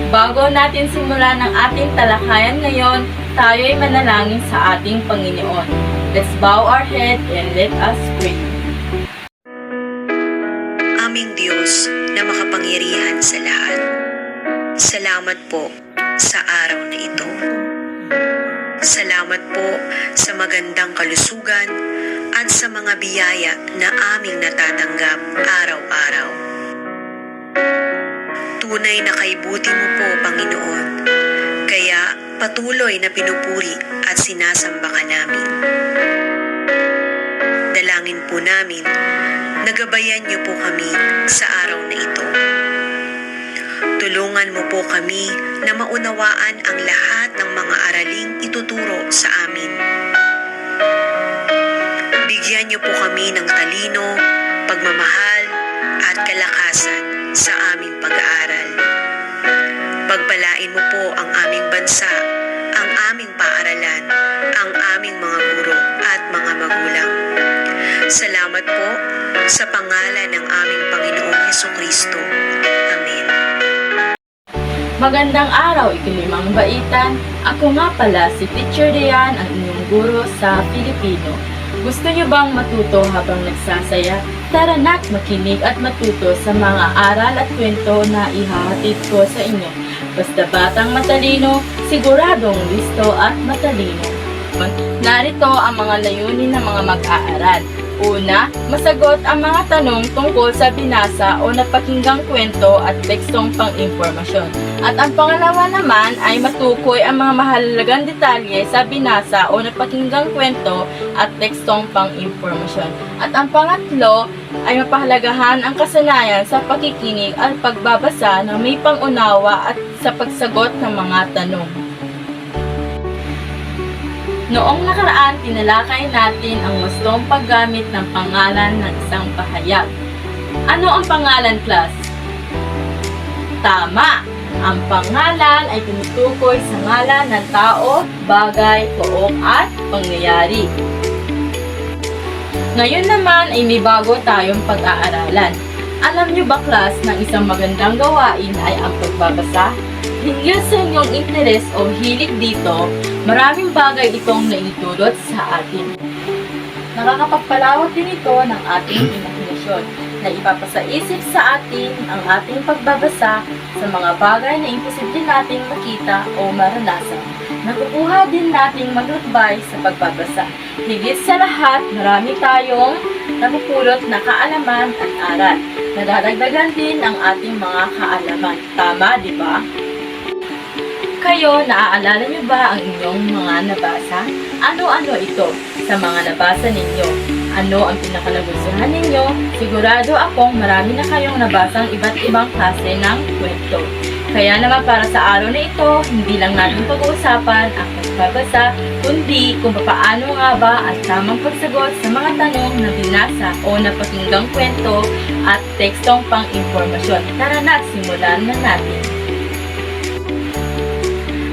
Bago natin simulan ang ating talakayan ngayon, tayo ay manalangin sa ating Panginoon. Let's bow our head and let us pray. Aming Diyos na makapangyarihan sa lahat, salamat po sa araw na ito. Salamat po sa magandang kalusugan at sa mga biyaya na aming natatanggap araw-araw. Tunay na kaibuti mo po, Panginoon, kaya patuloy na pinupuri at sinasamba ka namin. Dalangin po namin, nagabayan niyo po kami sa araw na ito. Tulungan mo po kami na maunawaan ang lahat ng mga araling ituturo sa amin. Bigyan niyo po kami ng talino, pagmamahal at kalakasan sa aming pag-aaral. Pagpalain mo po ang aming bansa, ang aming paaralan, ang aming mga guro at mga magulang. Salamat po sa pangalan ng aming Panginoong Hesukristo. Amen. Magandang araw, ikalimang baitan. Ako nga pala si Teacher Dian, ang inyong guro sa Filipino. Gusto niyo bang matuto habang nagsasaya? Tara na't makinig at matuto sa mga aral at kwento na ihahatid ko sa inyo. Basta batang matalino, siguradong listo at matalino. Narito ang mga layunin ng mga mag-aaral. Una, masagot ang mga tanong tungkol sa binasa o napakinggang kwento at tekstong pang-impormasyon. At ang pangalawa naman ay matukoy ang mga mahalagang detalye sa binasa o napakinggang kwento at tekstong pang-impormasyon. At ang pangatlo ay mapahalagahan ang kasanayan sa pakikinig at pagbabasa na may pangunawa at sa pagsagot ng mga tanong. Noong nakaraan, tinalakay natin ang wastong paggamit ng pangalan ng isang pahayag. Ano ang pangalan, class? Tama! Ang pangalan ay tumutukoy sa ngalan ng tao, bagay, pook at pangyayari. Ngayon naman ay may bago tayong pag-aaralan. Alam niyo ba, class, na isang magandang gawain ay ang pagbabasa? Hinggil sa inyong interes o hilig dito, maraming bagay itong naitulot sa atin. Nakakapagpalawak din ito ng ating imahinasyon na ipapasaisip sa atin ang ating pagbabasa sa mga bagay na imposible nating makita o maranasan. Nakukuha din nating maglakbay sa pagbabasa. Higit sa lahat, marami tayong napupulot na kaalaman at aral. Nadadagdagan din ang ating mga kaalaman. Tama, di ba? Kayo, naaalala niyo ba ang inyong mga nabasa? Ano-ano ito sa mga nabasa ninyo? Ano ang pinakanagustuhan ninyo? Sigurado akong marami na kayong nabasang iba't ibang klase ng kwento. Kaya naman para sa araw na ito, hindi lang natin pag-uusapan ang pagbabasa, kundi kung paano nga ba ang tamang pagsagot sa mga tanong na binasa o napakinggang kwento at tekstong pang-impormasyon. Tara na, simulan na natin.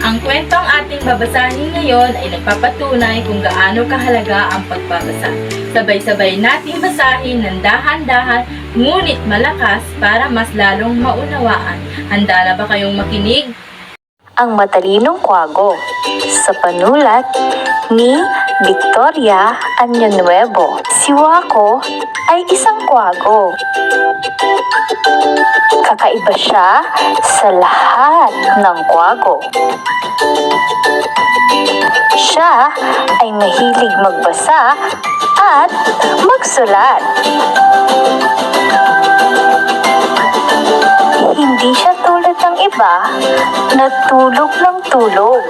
Ang kwentong ating babasahin ngayon ay nagpapatunay kung gaano kahalaga ang pagbabasa. Sabay-sabay nating basahin ng dahan-dahan, ngunit malakas para mas lalong maunawaan. Handa na ba kayong makinig? Ang Matalinong Kwago sa panulat ni Victoria Añanuevo. Si Wako ay isang kwago. Kakaiba siya sa lahat ng kwago. Siya ay mahilig magbasa at magsulat. Hindi siya tulad ng iba na tulog ng tulog.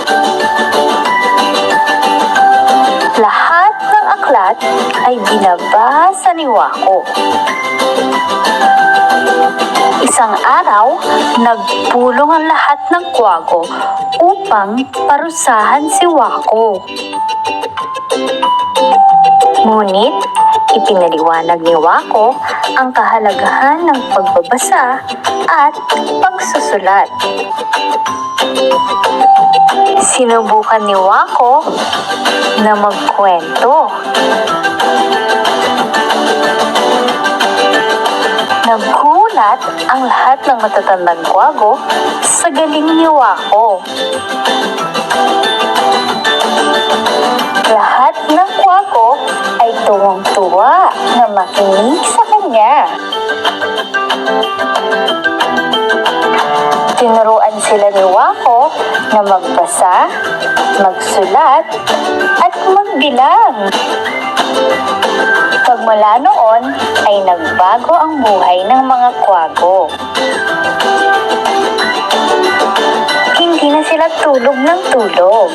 Lahat ng aklat ay binabasa ni Wako. Isang araw, nagpulong ang lahat ng kwago upang parusahan si Wako. Ngunit, ipinaliwanag ni Wako ang kahalagahan ng pagbabasa at pagsusulat. Sinubukan ni Wako na magkwento. Nagulat ang lahat ng matatandang kwago sa galing ni Wako. Lahat ng kwago ay tuwang-tuwa na makinig sa kanya. Tinuruan sila ni Wako na magbasa, magsulat, at magbilang. Pagmula noon ay nagbago ang buhay ng mga kwago. Hindi na sila tulog ng tulog.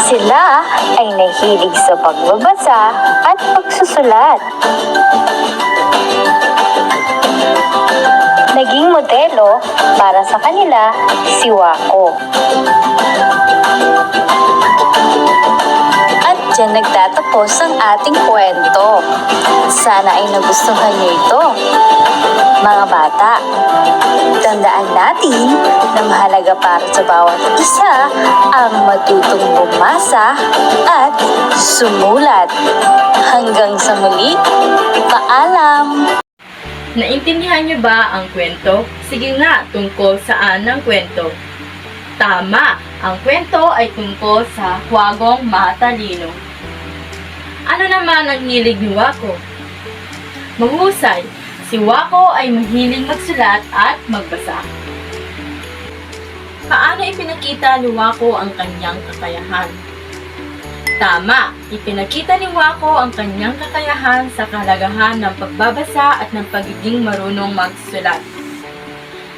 Sila ay nahilig sa pagbabasa at pagsusulat. Naging modelo para sa kanila si Wako. At dyan nagtatapos ang ating kwento. Sana ay nagustuhan niyo ito. Mga bata, tandaan natin na mahalaga para sa bawat isa ang matutong bumasa at sumulat. Hanggang sa muli, paalam! Naintindihan niyo ba ang kwento? Sige nga, tungkol saan ang kwento? Tama! Ang kwento ay tungkol sa kwagong matalino. Ano naman ang hilig ni Wako? Mahusay! Si Wako ay mahilig magsulat at magbasa. Paano ipinakita ni Wako ang kanyang kakayahan? Tama! Ipinakita ni Wako ang kanyang kakayahan sa kahalagahan ng pagbabasa at ng pagiging marunong magsulat.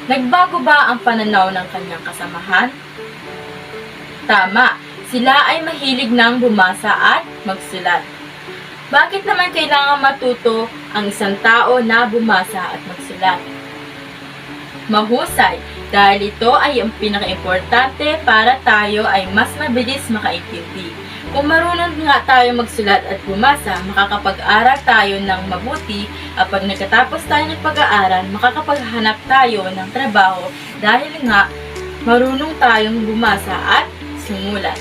Nagbago ba ang pananaw ng kanyang kasamahan? Tama! Sila ay mahilig ng bumasa at magsulat. Bakit naman kailangan matuto ang isang tao na bumasa at magsulat? Mahusay! Dahil ito ay ang pinaka-importante para tayo ay mas mabilis makaintindi. Kung marunong nga tayo magsulat at bumasa, makakapag-aral tayo ng mabuti at pag nagkatapos tayo ng pag-aaral, makakapaghanap tayo ng trabaho dahil nga marunong tayong bumasa at sumulat.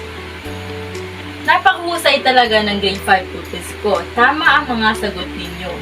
Napakahusay talaga ng grade 5 pupils ko. Tama ang mga sagot ninyo.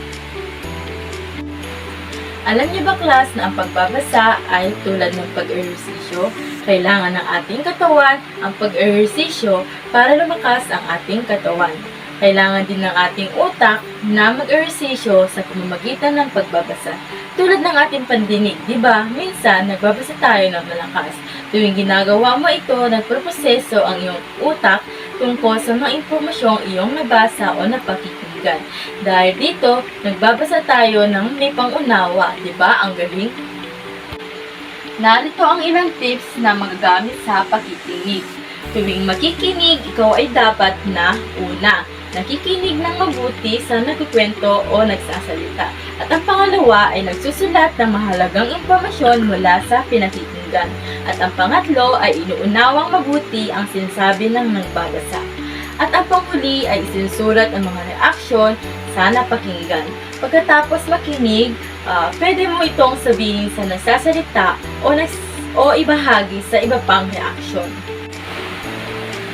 Alam niyo ba, class, na ang pagbabasa ay tulad ng pag-ehersisyo? Kailangan ng ating katawan ang pag-ehersisyo para lumakas ang ating katawan. Kailangan din ng ating utak na mag-ehersisyo sa pamamagitan ng pagbabasa. Tulad ng ating pandinig, di ba? Minsan, nagbabasa tayo ng malakas. Tuwing ginagawa mo ito, nagproproseso ang iyong utak tungkol sa mga impormasyong iyong nabasa o napakikinggan. Dahil dito, nagbabasa tayo ng may pangunawa, di ba? Ang galing. Narito ang ilang tips na magagamit sa pakikinig. Tuwing makikinig, ikaw ay dapat na una, nakikinig ng mabuti sa nagkukwento o nagsasalita. At ang pangalawa ay nagsusulat ng mahalagang impormasyon mula sa pinakikinggan. At ang pangatlo ay inuunawang mabuti ang sinasabi ng nagbabasa. At ang panghuli ay isinusulat ang mga reaksyon sa napakinggan. Pagkatapos makinig, pwede mo itong sabihin sa nagsasalita o ibahagi sa iba pang reaksyon.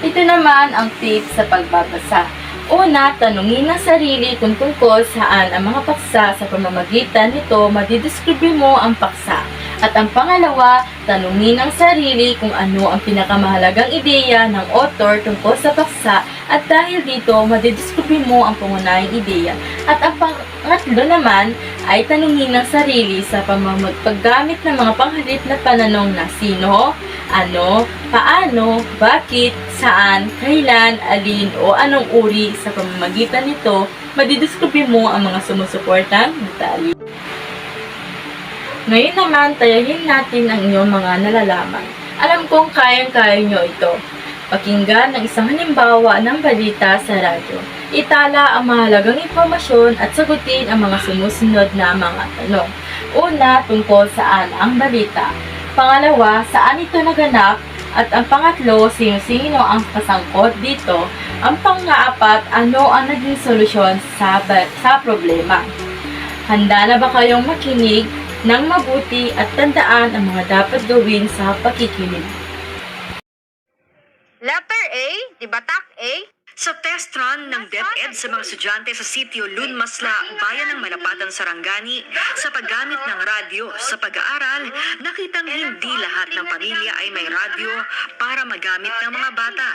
Ito naman ang tips sa pagbabasa. Una, tanungin ang sarili kung tungkol saan ang mga paksa sa pamamagitan nito madidescribe mo ang paksa. At ang pangalawa, tanungin ang sarili kung ano ang pinakamahalagang ideya ng author tungkol sa paksa at dahil dito madidescribe mo ang pangunahing ideya. At ang pangatlo naman ay tanungin ang sarili sa paggamit ng mga panghalip na pananong na sino, ano, paano, bakit, saan, kailan, alin o anong uri sa pamamagitan nito, madidescribe mo ang mga sumusuportang detalye. Ngayon naman, tayahin natin ang inyong mga nalalaman. Alam kong kayang-kaya nyo ito. Pakinggan ng isang halimbawa ng balita sa radyo. Itala ang mahalagang impormasyon at sagutin ang mga sumusunod na mga tanong. Una, tungkol saan ang balita. Pangalawa, saan ito naganap? At ang pangatlo, sino-sino ang kasangkot dito? Ang pang-apat, ano ang naging solusyon sa problema? Handa na ba kayong makinig ng mabuti at tandaan ang mga dapat gawin sa pakikinig? Letter A, di ba tak A? Sa test run ng DepEd sa mga estudyante sa sitio Lunmasla, bayan ng Malapatan, Sarangani, sa paggamit ng radyo sa pag-aaral, nakitang hindi lahat ng pamilya ay may radyo para magamit ng mga bata.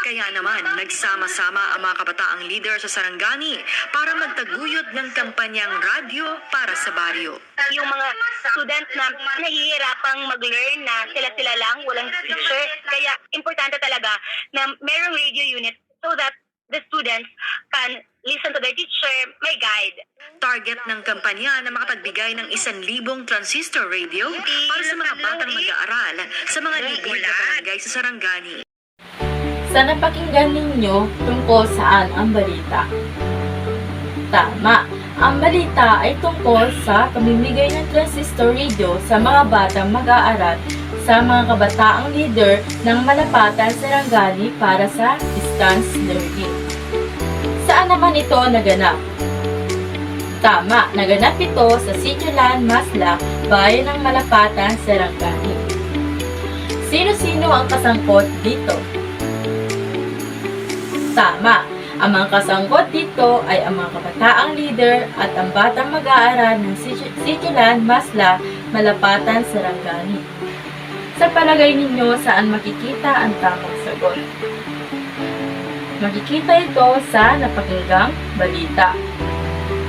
Kaya naman, nagsama-sama ang mga kabataang leader sa Sarangani para magtaguyod ng kampanyang radyo para sa baryo. Yung mga student na nahihirapang mag-learn na sila-sila lang, walang teacher. Kaya importante talaga na mayroong radio unit so that the students can listen to their teacher, may guide. Target ng kampanya na makapagbigay ng 1,000 transistor radio para sa mga batang mag-aaral sa mga liblib na barangay sa Sarangani. Sana pakinggan ninyo tungkol saan ang balita. Tama, ang balita ay tungkol sa pamimigay ng transistor radio sa mga batang mag-aaral sa mga kabataang leader ng Malapatan, Sarangani para sa distance learning. Saan naman ito naganap? Tama, naganap ito sa Sitiolan, Masla, bayan ng Malapatan, Sarangani. Sino-sino ang kasangkot dito? Tama, ang mga kasangkot dito ay ang mga kabataang leader at ang batang mag-aaral ng Sitiolan, Masla, Malapatan, Sarangani. Sa palagay ninyo, saan makikita ang tamang sagot? Makikita ito sa napakinggang balita.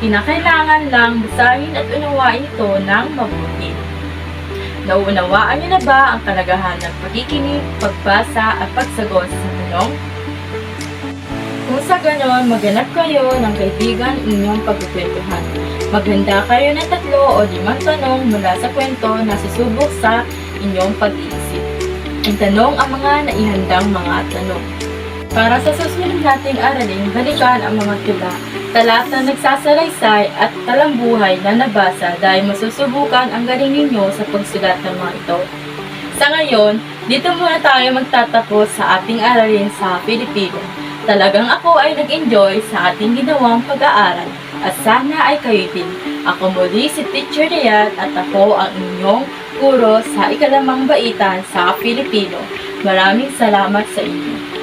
Kinakailangan lang basahin at unawain ito ng mabuti. Nauunawaan niyo na ba ang kalagahan ng pakikinig, pagbasa at pagsagot sa tanong? Kung sa ganon, maghanap kayo ng kaibigan inyong pagkukwentuhan. Maghanda kayo ng 3 o 5 tanong mula sa kwento na susubok sa inyong pag-iisip. Itanong ang mga naihandang mga tanong. Para sa susunod nating aralin, balikan ang mga tula, talata nagsasalaysay at talambuhay na nabasa dahil masusubukan ang galing ninyo sa pagsulat ng mga ito. Sa ngayon, dito muna tayo magtatapos sa ating aralin sa Pilipino. Talagang ako ay nag-enjoy sa ating ginawang pag-aaral at sana ay kayo din. Ako muli si Teacher Riyad at ako ang inyong guro sa ikalimang baitan sa Filipino. Maraming salamat sa inyo.